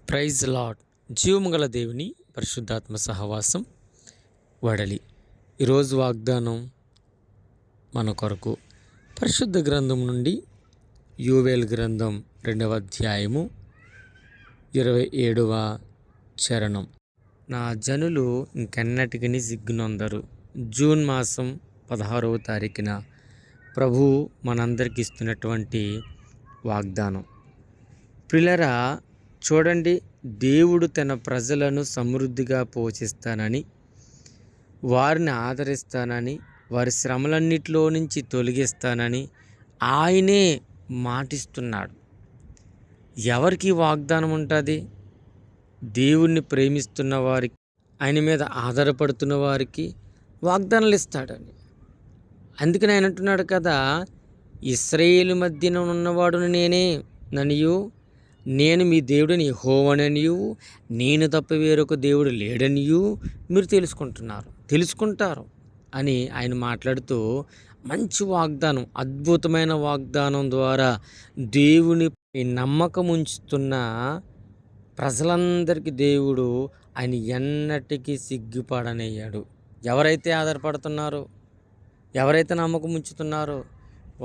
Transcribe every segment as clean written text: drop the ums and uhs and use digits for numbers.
Praise lord. జీవముగల దేవుని పరిశుద్ధాత్మ సహవాసం వడలి. ఈరోజు వాగ్దానం మన కొరకు పరిశుద్ధ గ్రంథం నుండి యోవేలు గ్రంథం 2వ అధ్యాయము 27వ చరణం. నా జనులు ఇంకెన్నటికీ సిగ్గునొందరు. జూన్ మాసం 16వ తారీఖున ప్రభు మనందరికి ఇస్తున్నటువంటి వాగ్దానం. ప్రియులారా, చూడండి, దేవుడు తన ప్రజలను సమృద్ధిగా పోషిస్తానని, వారిని ఆదరిస్తానని, వారి శ్రమలన్నిటిలో నుంచి తొలగిస్తానని ఆయనే మాటిస్తున్నాడు. ఎవరికి వాగ్దానం ఉంటుంది? దేవుణ్ణి ప్రేమిస్తున్న వారికి, ఆయన మీద ఆధారపడుతున్న వారికి వాగ్దానాలు ఇస్తాడని. అందుకని ఆయన అంటున్నాడు కదా, ఇశ్రాయేలు మధ్యన ఉన్నవాడును నేనే ననియు, నేను మీ దేవుడిని యెహోవాననియు, నేను తప్ప వేరొక దేవుడు లేడనియు మీరు తెలుసుకుంటారు అని ఆయన మాట్లాడుతూ మంచి వాగ్దానం, అద్భుతమైన వాగ్దానం ద్వారా దేవుని నమ్మకం ఉంచుతున్న ప్రజలందరికీ దేవుడు ఆయన ఎన్నటికీ సిగ్గుపడనయ్యాడు. ఎవరైతే ఆధారపడుతున్నారో, ఎవరైతే నమ్మకం ఉంచుతున్నారో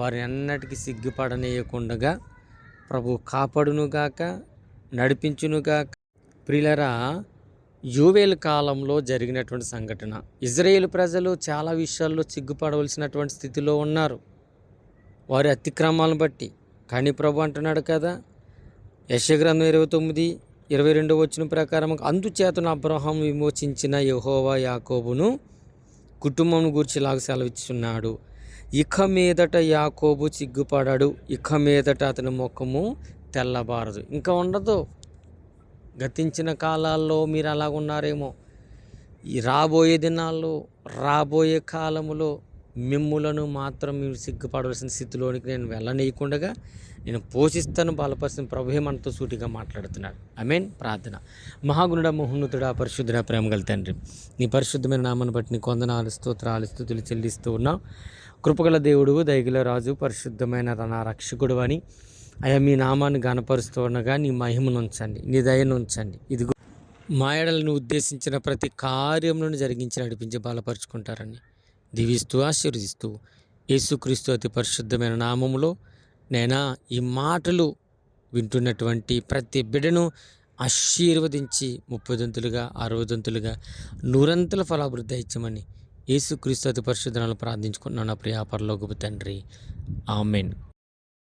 వారు ఎన్నటికీ సిగ్గుపడనేయకుండగా ప్రభు కాపాడునుగాక, నడిపించునుగాక. ప్రియులారా, యోవేలు కాలంలో జరిగినటువంటి సంఘటన. ఇజ్రాయేలు ప్రజలు చాలా విషయాల్లో సిగ్గుపడవలసినటువంటి స్థితిలో ఉన్నారు, వారి అతిక్రమాలను బట్టి. కానీ ప్రభు అంటున్నాడు కదా, యెషయా గ్రంథం 29:22 వచనం ప్రకారం, అందుచేతను అబ్రహాము విమోచించిన యెహోవా యాకోబును కుటుంబం గురించి ఇలాగ సెలవిస్తున్నాడు, ఇక మీదట యాకోబు సిగ్గుపడాడు, ఇక మీదట అతని ముఖము తెల్లబారదు. ఇంకా ఉండదు. గతించిన కాలాల్లో మీరు అలాగున్నారేమో, ఈ రాబోయే దినాల్లో, రాబోయే కాలములో మిమ్ములను మాత్రం మీరు సిగ్గుపడవలసిన స్థితిలోనికి నేను వెళ్ళనీయకుండా నేను పోషిస్తాను, బలపరుస్తాను. ప్రభువే మనతో సూటిగా మాట్లాడుతున్నాడు. ఆమేన్. ప్రార్థన. మహాగుణుడ, మహోన్నతుడా, పరిశుద్ధుడ, ప్రేమగల తండ్రి, నీ పరిశుద్ధమైన నామాన్ని బట్టి నీ వందనాలు, స్తోత్రాలు, స్తుతులు చెల్లిస్తూ ఉన్నాం. కృపగల దేవుడు, దయగల రాజు, పరిశుద్ధమైన నా రక్షకుడు అని అయ్యా మీ నామాన్ని గణపరుస్తూ ఉండగా నీ మహిమను ఉంచండి, నీ దయను ఉంచండి. ఇదిగో మా ఎడలను ఉద్దేశించిన ప్రతి కార్యములను జరిగించి నడిపించి బలపరుచుకుంటారని దీవిస్తూ ఆశీర్వదిస్తూ యేసుక్రీస్తు అతి పరిశుద్ధమైన నామములో నేనా ఈ మాటలు వింటున్నటువంటి ప్రతి బిడ్డను ఆశీర్వదించి 30 దంతులుగా 60 దంతులుగా 100 ఫలాభివృద్ధి ఇచ్చమని యేసుక్రీస్తు అతి పరిశుద్ధనాలు ప్రార్థించుకుంటున్నాను, ప్రియ పరలోకపు తండ్రి. ఆమేన్.